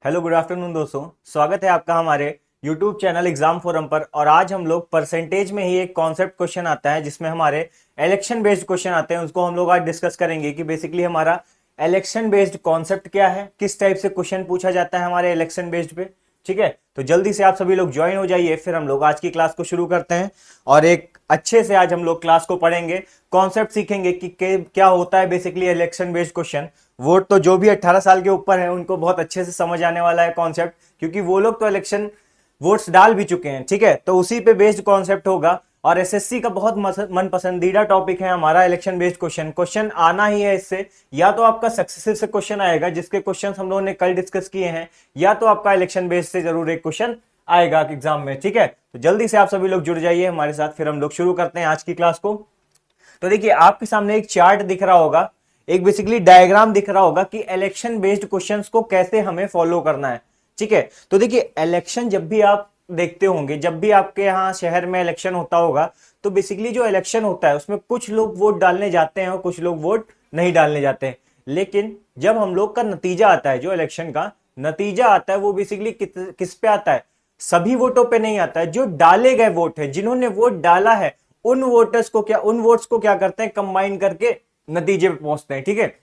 Hello good afternoon दोस्तों। स्वागत है आपका हमारे यूट्यूब चैनल एग्जाम फोरम पर। और आज हम लोग परसेंटेज में ही एक कॉन्सेप्ट क्वेश्चन आता है जिसमें हमारे इलेक्शन बेस्ड क्वेश्चन आते हैं, उसको हम लोग आज डिस्कस करेंगे कि बेसिकली हमारा इलेक्शन बेस्ड कॉन्सेप्ट क्या है, किस टाइप से क्वेश्चन पूछा जाता है हमारे इलेक्शन बेस्ड पे। ठीक है, तो जल्दी से आप सभी लोग ज्वाइन हो जाइए, फिर हम लोग आज की क्लास को शुरू करते हैं और एक अच्छे से आज हम लोग क्लास को पढ़ेंगे, कॉन्सेप्ट सीखेंगे कि क्या होता है basically election based question. Vote तो जो भी 18 साल के ऊपर है उनको बहुत अच्छे से समझ आने वाला है कॉन्सेप्ट, क्योंकि वो लोग तो इलेक्शन वोट्स डाल भी चुके हैं। ठीक है, तो उसी पे बेस्ड कॉन्सेप्ट होगा और एसएससी का बहुत मन पसंदीदा टॉपिक है हमारा इलेक्शन बेस्ड क्वेश्चन। क्वेश्चन आना ही है इससे, या तो आपका सक्सेसिव से क्वेश्चन आएगा जिसके क्वेश्चन हम लोगों ने कल डिस्कस किए हैं, या तो आपका इलेक्शन बेस्ड से जरूर एक क्वेश्चन आएगा एग्जाम में। ठीक है, तो जल्दी से आप सभी लोग जुड़ जाइए हमारे साथ, फिर हम लोग शुरू करते हैं आज की क्लास को। तो देखिए आपके सामने एक चार्ट दिख रहा होगा, एक बेसिकली डायग्राम दिख रहा होगा कि इलेक्शन बेस्ड क्वेश्चंस को कैसे हमें फॉलो करना है। ठीक है, तो देखिए इलेक्शन जब भी आप देखते होंगे, जब भी आपके यहाँ शहर में इलेक्शन होता होगा, तो बेसिकली जो इलेक्शन होता है उसमें कुछ लोग वोट डालने जाते हैं और कुछ लोग वोट नहीं डालने जाते हैं। लेकिन जब हम लोग का नतीजा आता है, जो इलेक्शन का नतीजा आता है, वो बेसिकली किस पे आता है? सभी वोटों पे नहीं आता है, जो डाले गए वोट है, जिन्होंने वोट डाला है, उन वोट्स को क्या करते हैं, कंबाइन करके नतीजे पे पहुंचते हैं। ठीक है,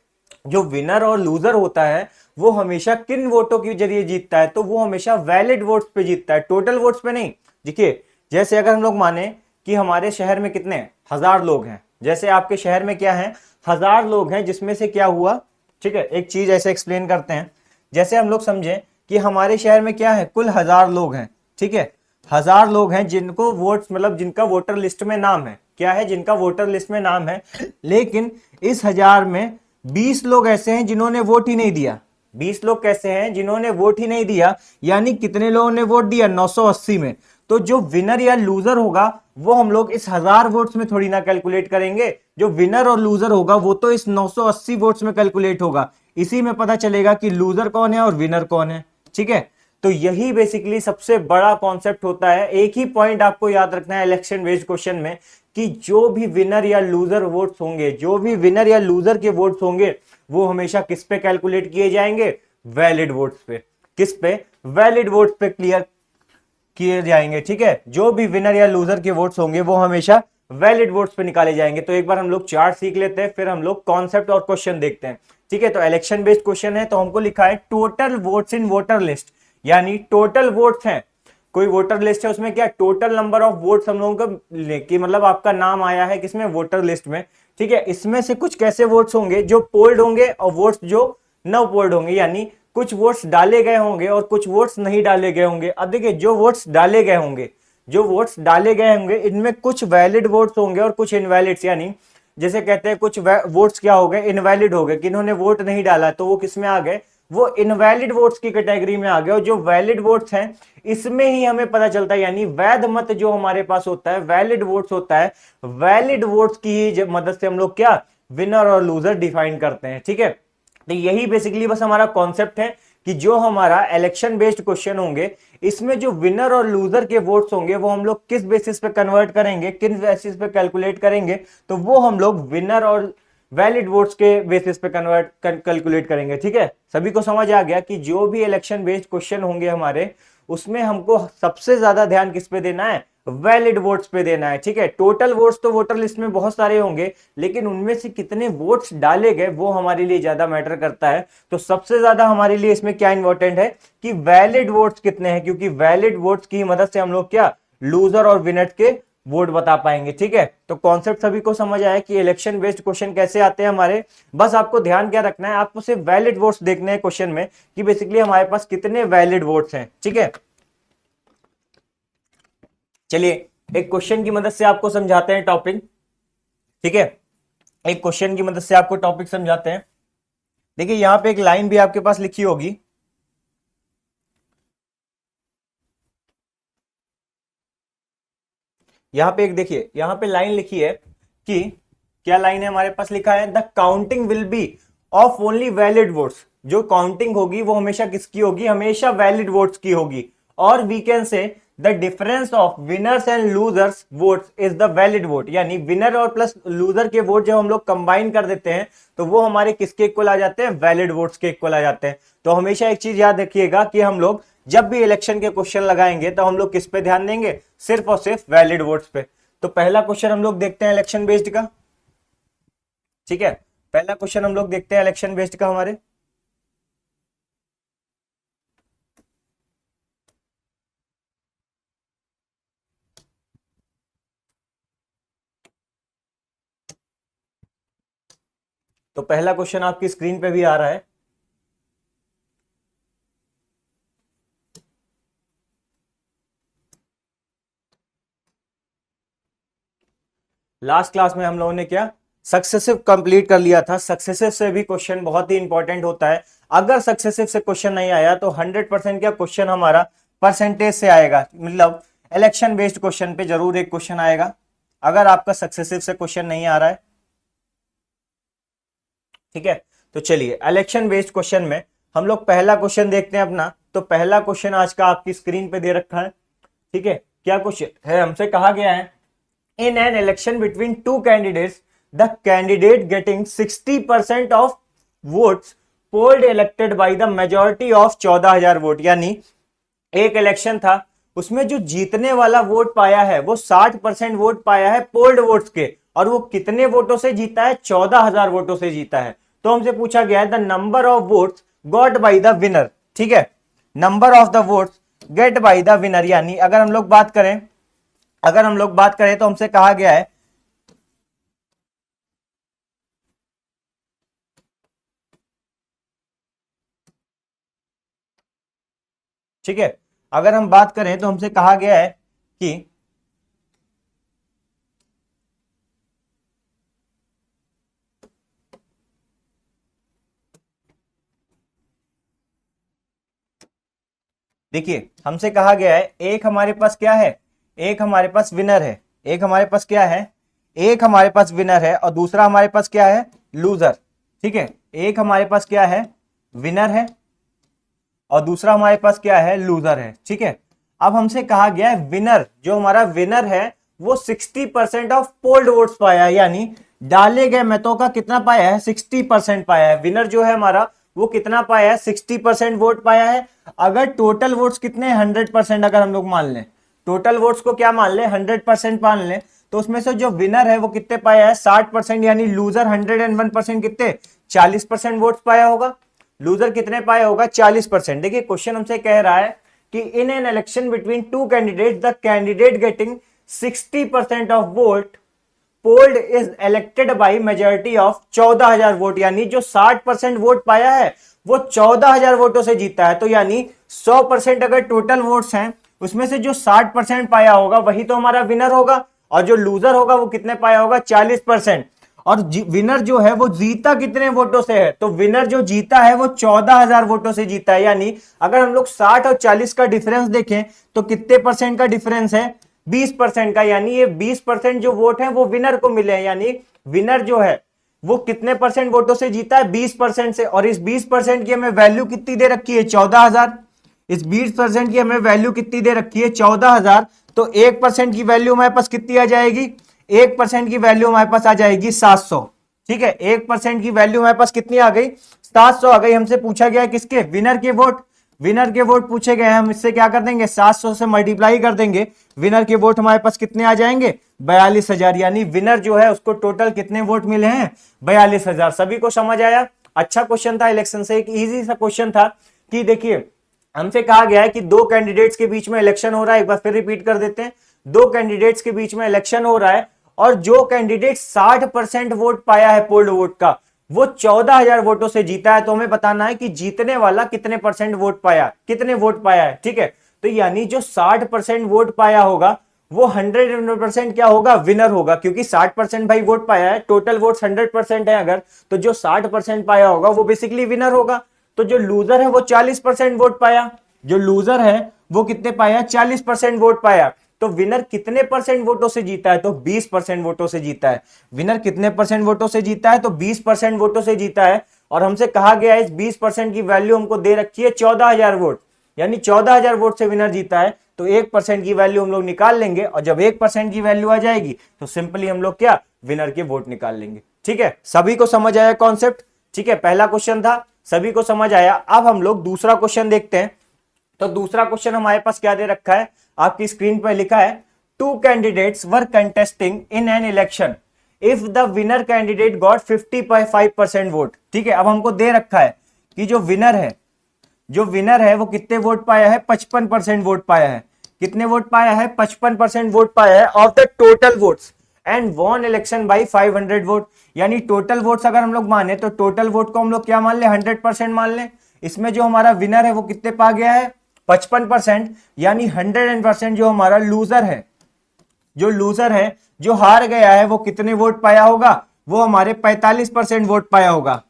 जो विनर और लूजर होता है वो हमेशा किन वोटों के जरिए जीतता है? तो वो हमेशा वैलिड वोट्स पे जीतता है, टोटल वोट्स पे नहीं। देखिए जैसे अगर हम लोग माने कि हमारे शहर में कितने 1000 लोग हैं, जैसे आपके शहर में क्या है 1000 लोग हैं, जिसमें से क्या हुआ, ठीक है, एक चीज ऐसे एक्सप्लेन करते हैं। जैसे हम लोग समझें कि हमारे शहर में क्या है, कुल 1000 लोग हैं। ठीक है, 1000 लोग हैं जिनको वोट मतलब जिनका वोटर लिस्ट में नाम है, क्या है, जिनका वोटर लिस्ट में नाम है। लेकिन इस 1000 में 20 लोग ऐसे हैं जिन्होंने वोट ही नहीं दिया। 20 लोग कैसे हैं जिन्होंने वोट ही नहीं दिया, यानी कितने लोगों ने वोट दिया, 980 में। तो जो विनर या लूजर होगा वो हम लोग इस 1000 वोट्स में थोड़ी ना कैलकुलेट करेंगे। जो विनर और लूजर होगा वो तो इस 980 वोट्स में कैलकुलेट होगा। इसी में पता चलेगा कि लूजर कौन है और विनर कौन है। ठीक है, तो यही बेसिकली सबसे बड़ा कॉन्सेप्ट होता है। एक ही पॉइंट आपको याद रखना है इलेक्शन बेस्ड क्वेश्चन में, कि जो भी विनर या लूजर वोट्स होंगे, जो भी विनर या लूजर के वोट्स होंगे, वो हमेशा किस पे कैलकुलेट किए जाएंगे, वैलिड वोट्स पे। किस पे? वैलिड वोट्स पे क्लियर किए जाएंगे। ठीक है, जो भी विनर या लूजर के वोट्स होंगे वो हमेशा वैलिड वोट्स पे निकाले जाएंगे। तो एक बार हम लोग चार्ट सीख लेते हैं, फिर हम लोग कॉन्सेप्ट और क्वेश्चन देखते हैं। ठीक है, तो इलेक्शन बेस्ड क्वेश्चन है, तो हमको लिखा है total votes in voter list, यानी टोटल वोट्स हैं। कोई वोटर लिस्ट है, उसमें क्या टोटल नंबर ऑफ वोट्स हम लोगों का, कि मतलब आपका नाम आया है किसमें, वोटर लिस्ट में। ठीक है, इसमें से कुछ कैसे वोट्स होंगे, जो पोल्ड होंगे और वोट्स जो न पोल्ड होंगे, यानी कुछ वोट्स डाले गए होंगे और कुछ वोट्स नहीं डाले गए होंगे। अब देखिए जो वोट्स डाले गए होंगे, इनमें कुछ वैलिड वोट्स होंगे और कुछ इनवैलिड्स, यानी जैसे कहते हैं कुछ वोट्स क्या हो गए, इनवैलिड हो गए, कि इन्होंने वोट नहीं डाला, तो वो किस में आ गए, वो इनवैलिड वोट्स की कैटेगरी में आ गए। और जो वैलिड वोट्स हैं इसमें ही हमें पता चलता है, यानी वैध मत जो हमारे पास होता है, वैलिड वोट्स होता है, वैलिड वोट्स की ही मदद से हम लोग क्या विनर और लूजर डिफाइन करते हैं। ठीक है, तो यही बेसिकली बस हमारा कॉन्सेप्ट है कि जो हमारा इलेक्शन बेस्ड क्वेश्चन होंगे, इसमें जो विनर और लूजर के वोट्स होंगे वो हम लोग किस बेसिस पे कन्वर्ट करेंगे, किन बेसिस पे कैलकुलेट करेंगे, तो वो हम लोग विनर और वैलिड वोट्स के बेसिस पे कन्वर्ट कैलकुलेट करेंगे। ठीक है, सभी को समझ आ गया कि जो भी इलेक्शन बेस्ड क्वेश्चन होंगे हमारे, उसमें हमको सबसे ज्यादा ध्यान किस पे देना है, वैलिड वोट्स पे देना है। ठीक है, टोटल वोट्स तो वोटर लिस्ट में बहुत सारे होंगे, लेकिन उनमें से कितने वोट्स डाले गए वो हमारे लिए ज्यादा मैटर करता है। तो सबसे ज्यादा हमारे लिए इसमें क्या इंपॉर्टेंट है कि वैलिड वोट्स कितने हैं, क्योंकि वैलिड वोट्स की मदद से हम लोग क्या लूजर और विनर के वोट बता पाएंगे। ठीक है, तो कॉन्सेप्ट सभी को समझ आया कि इलेक्शन बेस्ड क्वेश्चन कैसे आते हैं हमारे। बस आपको ध्यान क्या रखना है, आपको सिर्फ वैलिड वोट्स देखने हैं क्वेश्चन में, कि बेसिकली हमारे पास कितने वैलिड वोट्स हैं। ठीक है, चलिए एक क्वेश्चन की मदद से आपको समझाते हैं टॉपिक। ठीक है, एक क्वेश्चन की मदद से आपको टॉपिक समझाते हैं। देखिए यहां पे एक लाइन भी आपके पास लिखी होगी, यहां पे एक देखिए, यहां पे लाइन लिखी है कि क्या लाइन है हमारे पास, लिखा है the counting will be of only valid votes. जो काउंटिंग होगी वो हमेशा किसकी होगी, हमेशा वैलिड वोट्स की होगी। और we can say the difference of winners and losers votes is the valid vote, यानी विनर और प्लस लूजर के वोट जब हम लोग कंबाइन कर देते हैं तो वो हमारे किसके इक्वल आ जाते हैं, वैलिड वोट्स के इक्वल आ जाते हैं। तो हमेशा एक चीज याद रखिएगा कि हम लोग जब भी इलेक्शन के क्वेश्चन लगाएंगे तो हम लोग किस पे ध्यान देंगे, सिर्फ और सिर्फ वैलिड वोट्स पे। तो पहला क्वेश्चन हम लोग देखते हैं इलेक्शन बेस्ड का, ठीक है। पहला क्वेश्चन हम लोग देखते हैं इलेक्शन बेस्ड का हमारे। तो पहला क्वेश्चन आपकी स्क्रीन पे भी आ रहा है। लास्ट क्लास में हम लोगों ने क्या सक्सेसिव कंप्लीट कर लिया था। सक्सेसिव से भी क्वेश्चन बहुत ही इंपॉर्टेंट होता है। अगर सक्सेसिव से क्वेश्चन नहीं आया तो 100% क्या क्वेश्चन हमारा परसेंटेज से आएगा, मतलब इलेक्शन बेस्ड क्वेश्चन पे जरूर एक क्वेश्चन आएगा अगर आपका सक्सेसिव से क्वेश्चन नहीं आ रहा है, ठीक है। तो चलिए इलेक्शन बेस्ड क्वेश्चन में हम लोग पहला क्वेश्चन देखते हैं अपना। तो पहला क्वेश्चन आज का आपकी स्क्रीन पे दे रखा है, ठीक है। क्या क्वेश्चन है, हमसे कहा गया है in an election between two candidates, the candidate getting 60% of votes polled elected by the majority of 14,000 vote, यानी एक इलेक्शन था उसमें जो जीतने वाला वोट पाया है वो 60% वोट पाया है पोल्ड वोट्स के, और वो कितने वोटों से जीता है, 14,000 वोटों से जीता है। तो हमसे पूछा गया है the number of votes got by the winner, ठीक है, number of the votes get by the winner, यानी अगर हम लोग बात करें तो हमसे कहा गया है ठीक है, अगर हम बात करें तो हमसे कहा गया है कि देखिए हमसे कहा गया है एक हमारे पास क्या है, एक हमारे पास विनर है, एक हमारे पास क्या है, एक हमारे पास विनर है और दूसरा हमारे पास क्या है, लूजर, ठीक है। एक हमारे पास क्या है, विनर है और दूसरा हमारे पास क्या है, लूजर है, ठीक है। अब हमसे कहा गया है विनर, जो हमारा विनर है वो 60% ऑफ पोल्ड वोट्स पाया है, यानी डाले गए मतों का कितना पाया है, 60% पाया है। विनर जो है हमारा वो कितना पाया है, 60% वोट पाया है। अगर टोटल वोट्स कितने 100% अगर हम लोग मान लें, टोटल वोट्स को क्या मान लें, 100% मान लें, तो उसमें से जो विनर है वो कितने पाया है, 60%, यानी लूजर 101% कितने, 40% वोट्स पाया होगा। लूजर कितने पाया होगा, 40%। देखिए क्वेश्चन हमसे कह रहा है कि इन an election between two candidate the candidate getting 60% of vote polled is elected by majority of 14,000 vote, यानी जो 60% वोट पाया है वो 14,000 वोटों से जीता है। तो यानी 100% अगर टोटल वोट्स हैं उसमें से जो 60% पाया होगा वही तो हमारा विनर होगा, और जो लूजर होगा वो कितने पाया होगा, 40%। और विनर जो है वो जीता कितने वोटों से है, तो विनर जो जीता है वो 14,000 वोटों से जीता है। यानी अगर हम लोग 60 और 40 का डिफरेंस देखें तो कितने परसेंट का डिफरेंस है, 20% का, यानी ये 20% जो वोट है वो विनर को मिले हैं। यानी विनर जो है वो कितने परसेंट वोटों से जीता है, 20% से। और इस 20% की हमें वैल्यू कितनी दे रखी है, 14,000। इस 20% की हमें वैल्यू कितनी दे रखी है, 14,000। तो 1% की वैल्यू हमारे पास कितनी आ जाएगी, 1% की वैल्यू हमारे पास आ जाएगी 700, ठीक है। 1% की वैल्यू हमारे पास कितनी आ गई, 700 आ गई। हमसे पूछा गया किसके, विनर के वोट, विनर के वोट पूछे गए हैं। हम इससे क्या कर देंगे, 700 से मल्टीप्लाई कर देंगे, विनर के वोट हमारे पास कितने आ जाएंगे, 42,000। यानी विनर जो है उसको टोटल कितने वोट मिले हैं, 42,000। सभी को समझ आया। अच्छा क्वेश्चन था इलेक्शन से, एक इजी सा क्वेश्चन था कि देखिए हमसे कहा गया है कि दो कैंडिडेट्स के बीच में इलेक्शन हो रहा है। एक बार फिर रिपीट कर देते हैं, दो कैंडिडेट्स के बीच में इलेक्शन हो रहा है और जो कैंडिडेट 60% वोट पाया है पोल्ड वोट का वो 14,000 वोटों से जीता है। तो हमें बताना है कि जीतने वाला कितने परसेंट वोट पाया, कितने वोट पाया है, ठीक है। तो यानी जो 60% वोट पाया होगा वो 100% क्या होगा, विनर होगा, क्योंकि 60% भाई वोट पाया है, टोटल वोट 100% है अगर, तो जो 60% पाया होगा वो बेसिकली विनर होगा। तो जो लूजर है वो 40% वोट पाया, जो लूजर है वो कितने पाया, 40% वोट पाया। तो विनर कितने परसेंट वोटों से जीता है, तो 20% वोटों से जीता है। विनर कितने परसेंट वोटों से जीता है, तो 20% वोटों से जीता है। और हमसे कहा गया है इस 20% की वैल्यू हमको दे रखी है 14,000 वोट, यानी 14,000 वोट से विनर जीता है। तो 1% की वैल्यू हम लोग निकाल लेंगे, और जब 1% की वैल्यू आ जाएगी तो सिंपली हम लोग क्या विनर के वोट निकाल लेंगे। ठीक है, सभी को समझ आया कॉन्सेप्ट? ठीक है, पहला क्वेश्चन था, सभी को समझ आया। अब हम लोग दूसरा क्वेश्चन देखते हैं। तो दूसरा क्वेश्चन हमारे पास क्या दे रखा है, आपकी स्क्रीन पर लिखा है, 2 candidates were contesting in an election if the winner candidate got 55% vote. ठीक है, अब हमको दे रखा है कि जो विनर है वो कितने वोट पाया है, 55% वोट पाया है। कितने वोट पाया है, 55% वोट पाया है of the total votes, and won election by 500 vote. यानी टोटल वोट्स अगर हम लोग माने तो टोटल वोट को हम लोग क्या मान ले, 100% मान ले। इसमें जो हमारा विनर है वो कितने पा गया है, 55%, यानी 100% जो हमारा लूजर है, जो हार गया है, वो कितने वोट पाया होगा, वो हमारे 45% वोट पाया होगा,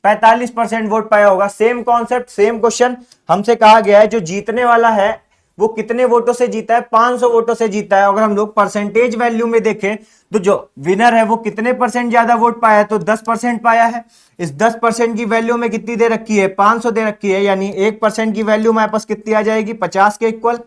45% वोट पाया होगा। सेम कॉन्सेप्ट, सेम क्वेश्चन, हमसे कहा गया है जो जीतने वाला है वो कितने वोटों से जीता है, 500 वोटों से जीता है। अगर हम लोग परसेंटेज वैल्यू में देखें तो जो विनर है वो कितने परसेंट ज्यादा वोट पाया है, तो 10% पाया है। इस 10% की वैल्यू में कितनी दे रखी है, 500 दे रखी है, यानी 1% की वैल्यू हमारे पास कितनी आ जाएगी, 50 के इक्वल।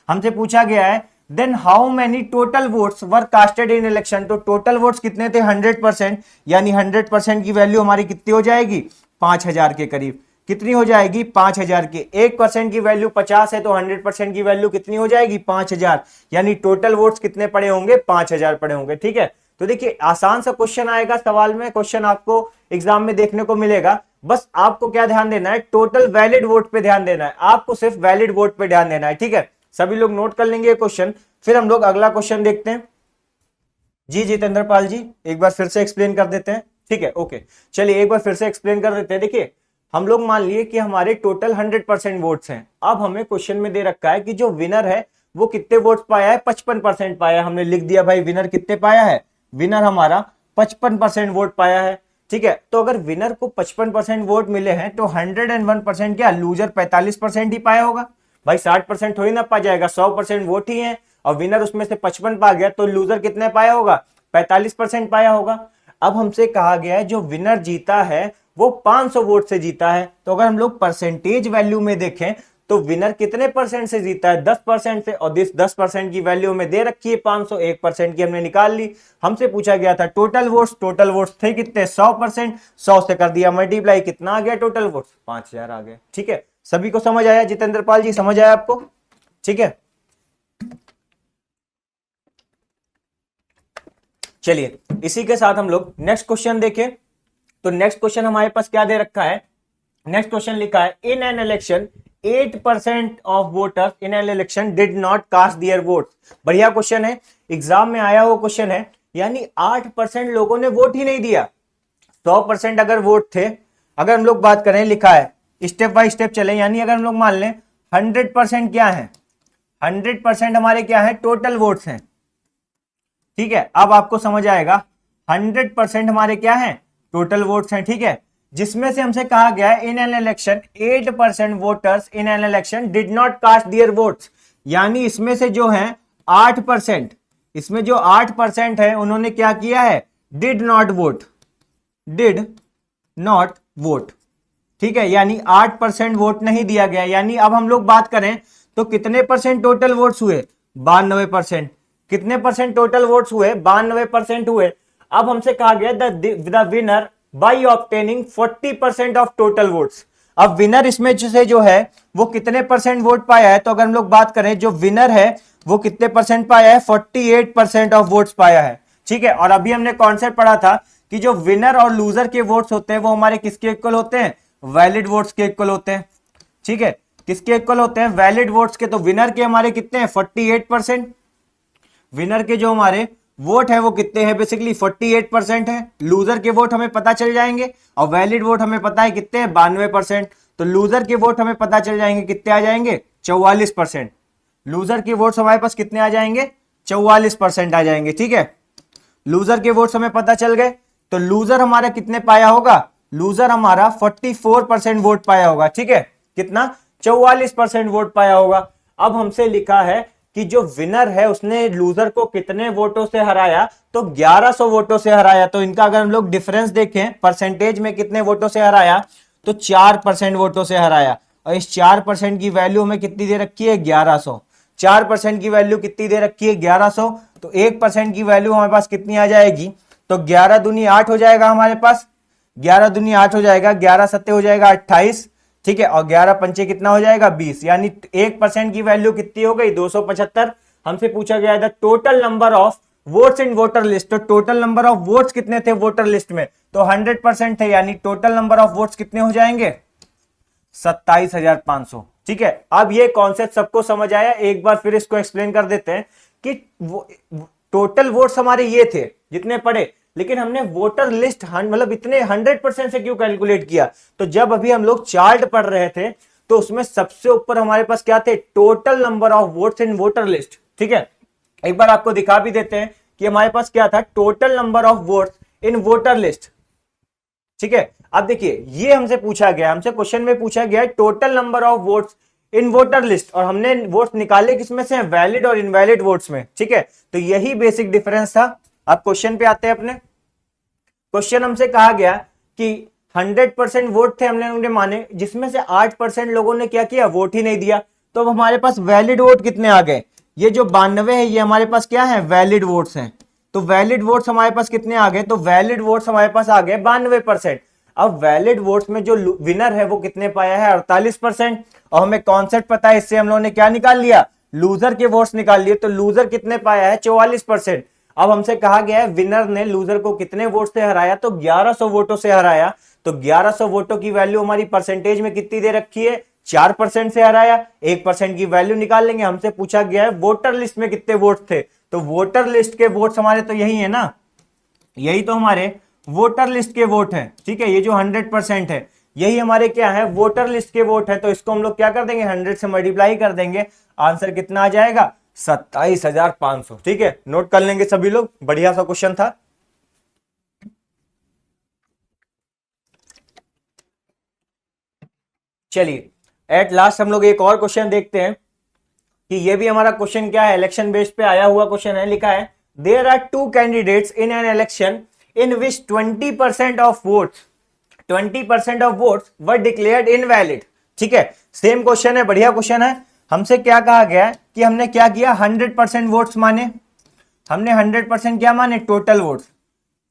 हमसे पूछा गया है then how many total votes were casted in election, तो टोटल वोट्स कितने थे, 100%, यानी 100% की वैल्यू हमारी कितनी हो जाएगी, 5000 के करीब। कितनी हो जाएगी, 5000 की। 1% की वैल्यू 50 है तो 100% की वैल्यू कितनी हो जाएगी, 5000, यानी टोटल वोट्स कितने पड़े होंगे, 5000 पड़े होंगे। ठीक है, तो देखिए आसान सा क्वेश्चन आएगा सवाल में, क्वेश्चन आपको एग्जाम में देखने को मिलेगा। बस आपको क्या ध्यान देना है, टोटल वैलिड वोट पे ध्यान देना है, आपको सिर्फ वैलिड वोट पे ध्यान देना है। ठीक है, सभी लोग नोट कर लेंगे क्वेश्चन, फिर हम लोग अगला क्वेश्चन देखते हैं। जी जितेंद्र पाल जी, एक बार फिर से एक्सप्लेन कर देते हैं। ठीक है, ओके, चलिए एक बार फिर से एक्सप्लेन कर देते हैं। देखिए हम लोग मान लिए कि हमारे टोटल 100% वोट्स हैं। अब हमें क्वेश्चन में दे रखा है कि जो विनर है वो कितने वोट्स पाया है, 55% पाया है। हमने लिख दिया भाई विनर कितने पाया है, विनर हमारा 55% वोट पाया है। ठीक है, तो अगर विनर को 55% वोट मिले हैं तो 101% क्या, लूजर 45% ही पाया होगा। भाई 60% थोड़ी ना पा जाएगा, 100% वोट ही है, और विनर उसमें से 55 पा गया, तो लूजर कितने पाया होगा, 45% पाया होगा। अब हमसे कहा गया है जो विनर जीता है वो 500 वोट से जीता है। तो अगर हम लोग परसेंटेज वैल्यू में देखें तो विनर कितने परसेंट से जीता है, 10% से, और 10% की वैल्यू में दे रखी है 500, 1% की हमने निकाल ली। हमसे पूछा गया था टोटल वोट्स थे कितने, 100%, 100 से कर दिया मल्टीप्लाई, कितना आ गया टोटल वोट्स, 5000 आ गए। ठीक है, सभी को समझ आया, जितेंद्र पाल जी समझ आया आपको? ठीक है, चलिए इसी के साथ हम लोग नेक्स्ट क्वेश्चन देखें। तो नेक्स्ट क्वेश्चन हमारे पास क्या दे रखा है, नेक्स्ट क्वेश्चन लिखा है in an election 8% of voters in an election did not cast their votes. बढ़िया क्वेश्चन है, एग्जाम में आया हुआ क्वेश्चन है, यानी 8% लोगों ने वोट ही नहीं दिया। 100% अगर वोट थे, अगर हम लोग बात करें, लिखा है स्टेप बाय स्टेप चले, यानी अगर हम लोग मान लें 100% क्या है, 100% हमारे क्या है, टोटल वोट्स हैं। ठीक है, अब आपको समझ आएगा 100% हमारे क्या है, टोटल वोट्स हैं। ठीक है, जिसमें से हमसे कहा गया है in an election 8% voters in an election did not cast their votes, यानी इसमें से जो है 8%, इसमें जो 8% है उन्होंने क्या किया है, डिड नॉट वोट। ठीक है, यानी 8% वोट नहीं दिया गया। यानी अब हम लोग बात करें तो कितने परसेंट टोटल वोट्स हुए, 92%। कितने परसेंट टोटल वोट्स हुए, 92% हुए। अब हमसे कहा गया the winner by obtaining 40% of total votes. अब विनर इसमें से जो है वो कितने परसेंट वोट पाया है, तो अगर हम लोग बात करें जो विनर है वो कितने परसेंट पाया है, 48% ऑफ वोट्स पाया है। ठीक है, और अभी हमने कॉन्सेप्ट पढ़ा था कि जो विनर और लूजर के वोट्स होते हैं वो हमारे किसके इक्वल होते हैं, वैलिड वोट्स के इक्वल होते हैं। ठीक है, किसके इक्वल होते हैं, वैलिड वोट्स के। तो विनर के हमारे कितने हैं, 48%। विनर के जो हमारे वोट है वो कितने हैं, बेसिकली 48% है। लूजर के वोट हमें पता चल जाएंगे, और वैलिड वोट हमें पता है कितने हैं, 92%। तो लूजर के वोट हमें पता चल जाएंगे कितने आ जाएंगे, 44%। लूजर के वोट्स हमारे पास कितने आ जाएंगे, 44% आ जाएंगे। ठीक है, लूजर के वोट्स हमें पता चल गए। तो लूजर हमारा कितने पाया होगा, लूजर हमारा 44% वोट पाया होगा। ठीक है, कितना, 44% वोट पाया होगा। अब हमसे लिखा है कि जो विनर है उसने लूजर को कितने वोटों से हराया, तो 1100 वोटों से हराया। तो इनका अगर हम लोग डिफरेंस देखें परसेंटेज में कितने वोटों से हराया, तो 4% वोटों से हराया। और इस 4% की वैल्यू हमें कितनी दे रखी है, 1100। 4% की वैल्यू कितनी दे रखी है 1100, तो 1% की वैल्यू हमारे पास कितनी आ जाएगी, तो 11 दूनी 8 हो जाएगा हमारे पास, 11 दूनी 8 हो जाएगा, 11 सत्ते हो जाएगा 28, ठीक है, और 11 पंचे कितना हो जाएगा 20, यानी 1% की वैल्यू कितनी हो गई 275। हमसे पूछा गया था total number of votes in voter list, तो टोटल नंबर ऑफ वोट्स कितने थे वोटर लिस्ट में, तो 100% थे, यानी टोटल नंबर ऑफ वोट्स कितने हो जाएंगे 27,500। ठीक है, अब ये कॉन्सेप्ट सबको समझ आया, एक बार फिर इसको एक्सप्लेन कर देते हैं कि टोटल वोट्स हमारे ये थे जितने पड़े, लेकिन हमने वोटर लिस्ट मतलब इतने 100% से क्यों कैलकुलेट किया, तो जब अभी हम लोग चार्ट पढ़ रहे थे तो उसमें सबसे ऊपर हमारे पास क्या थे, total number of votes in voter list. ठीक है, एक बार आपको दिखा भी देते हैं कि हमारे पास क्या था, total number of votes in voter list. ठीक है, अब देखिए ये हमसे पूछा गया, हमसे क्वेश्चन में पूछा गया total number of votes in voter list, और हमने वोट्स निकाले किसमें से, वैलिड और इनवैलिड वोट्स में। ठीक है, तो यही बेसिक डिफरेंस था। अब क्वेश्चन पे आते हैं अपने। क्वेश्चन हमसे कहा गया कि 100% वोट थे हमने माने, जिसमें से 8% लोगों ने क्या किया, वोट ही नहीं दिया, तो अब हमारे पास वैलिड वोट कितने आ गए, ये जो 92 है ये हमारे पास क्या है, वैलिड वोट्स हैं। तो वैलिड वोट्स हमारे पास कितने आ गए, तो वैलिड वोट्स हमारे पास आ गए 92%। अब वैलिड वोट्स में जो विनर है वो कितने पाया है, 48%, और हमें कॉन्सेप्ट पता है, इससे हम लोगों ने क्या निकाल लिया, लूजर के वोट्स निकाल लिए, तो लूजर कितने पाया है 44%। अब हमसे कहा गया है विनर ने लूजर को कितने वोट से हराया, तो 1100 वोटों से हराया, तो 1100 वोटों की वैल्यू हमारी परसेंटेज में कितनी दे रखी है, 4% से हराया, 1% की वैल्यू निकाल लेंगे। हमसे पूछा गया है वोटर लिस्ट में कितने वोट थे, तो वोटर लिस्ट के वोट्स हमारे तो यही है ना, यही तो हमारे वोटर लिस्ट के वोट हैं। ठीक है, ये जो 100% है यही हमारे क्या है, वोटर लिस्ट के वोट है, तो इसको हम लोग क्या कर देंगे, 100 से मल्टीप्लाई कर देंगे, आंसर कितना आ जाएगा 27,500। ठीक है, नोट कर लेंगे सभी लोग, बढ़िया सा क्वेश्चन था। चलिए एट लास्ट हम लोग एक और क्वेश्चन देखते हैं कि ये भी हमारा क्वेश्चन क्या है, इलेक्शन बेस्ड पे आया हुआ क्वेश्चन है। लिखा है there are two candidates in an election in which 20% of votes 20% of votes were declared invalid. ठीक है, सेम क्वेश्चन है, बढ़िया क्वेश्चन है। हमसे क्या कहा गया है कि हमने क्या किया, 100% वोट्स माने, हमने 100% क्या माने, टोटल वोट्स।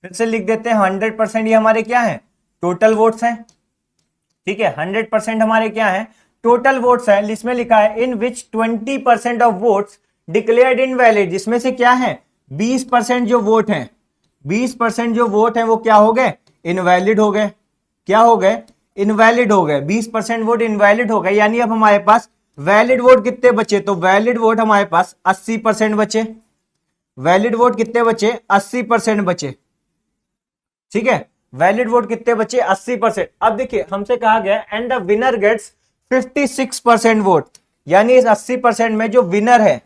फिर से लिख देते हैं 100% ये हमारे क्या है, टोटल वोट्स हैं। ठीक है, 100% हमारे क्या है, टोटल वोट्स है। लिस्ट में लिखा है इन which 20% of votes declared invalid, जिसमें से क्या है 20% जो वोट हैं, 20% जो वोट हैं वो क्या हो गए, इनवैलिड हो गए। क्या हो गए, इनवैलिड हो गए, 20% वोट इनवैलिड हो गए। यानी अब हमारे पास वैलिड वोट कितने बचे, तो वैलिड वोट हमारे पास 80% बचे। वैलिड वोट कितने बचे, 80% बचे। ठीक है, वैलिड वोट कितने बचे, 80%। अब देखिए हमसे कहा गया and the winner gets 56% vote, यानी इस 80% में जो विनर है,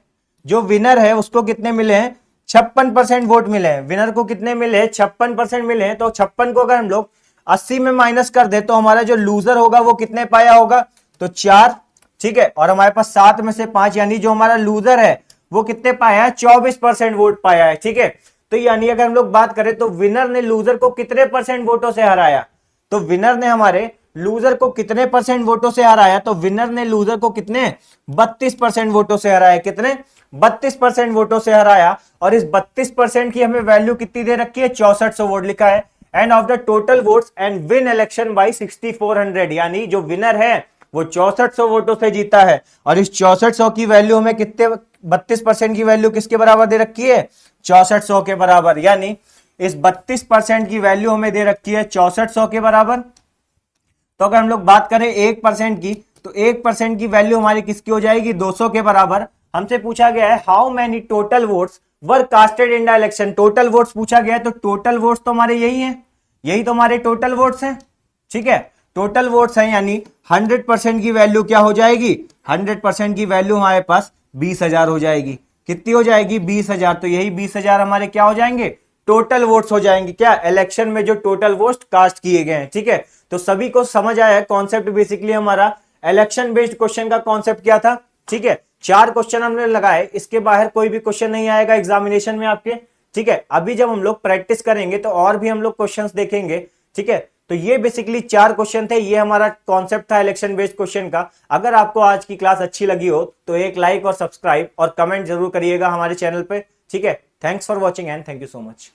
जो विनर है उसको कितने मिले हैं, 56% वोट मिले हैं। विनर को कितने मिले हैं, 56% मिले हैं। तो 56 को अगर हम लोग 80 में माइनस कर दे तो हमारा जो लूजर होगा वो कितने पाया होगा, तो 4। ठीक है, और हमारे पास 7 में से 5, यानी जो हमारा लूजर है वो कितने पाया है, 24% वोट पाया है। ठीक है, तो यानी अगर हम लोग बात करें तो विनर ने लूजर को कितने परसेंट वोटों से हराया, तो विनर ने हमारे लूजर को कितने परसेंट वोटों से हराया, तो विनर ने लूजर को कितने 32% वोटों से हराया। कितने, 32% वोटों से हराया। और इस 32% की हमें वैल्यू कितनी दे रखी है, 6400 वोट लिखा है। End of the total votes and win election by 6400, यानी जो विनर है वो 6400 वोटों से जीता है। और इस 6400 की वैल्यू हमें कितने, 32% की वैल्यू किसके बराबर दे रखी है, 6400 के बराबर। यानी इस 32% की वैल्यू हमें दे रखी है 6400 के बराबर। तो अगर हम लोग बात करें 1% की, तो 1% की वैल्यू हमारी किसकी हो जाएगी, 200 के बराबर। हमसे पूछा गया है how many total votes were casted in the election. Total votes पूछा गया है, तो टोटल वोट्स तो हमारे यही हैं, यही तो हमारे टोटल वोट्स हैं। ठीक है, टोटल वोट्स हैं, यानी 100% की वैल्यू क्या हो जाएगी, 100% की वैल्यू हमारे पास 20,000 हो जाएगी। कितनी हो जाएगी, 20,000। तो यही 20,000 हमारे क्या हो जाएंगे, टोटल वोट्स हो जाएंगे, क्या, इलेक्शन में जो टोटल वोट्स कास्ट किए गए हैं। ठीक है, तो सभी को समझ आया है कॉन्सेप्ट। बेसिकली हमारा इलेक्शन बेस्ड क्वेश्चन का कॉन्सेप्ट क्या था। ठीक है, 4 क्वेश्चन हमने लगाए, इसके बाहर कोई भी क्वेश्चन नहीं आएगा एग्जामिनेशन में आपके। ठीक है, अभी जब हम लोग प्रैक्टिस करेंगे तो और भी हम लोग क्वेश्चंस देखेंगे। ठीक है, तो ये बेसिकली 4 क्वेश्चन थे, ये हमारा कॉन्सेप्ट था इलेक्शन बेस्ड क्वेश्चन का। अगर आपको आज की क्लास अच्छी लगी हो तो एक लाइक और सब्सक्राइब और कमेंट जरूर करिएगा हमारे चैनल पे, ठीक है। Thanks for watching and thank you so much.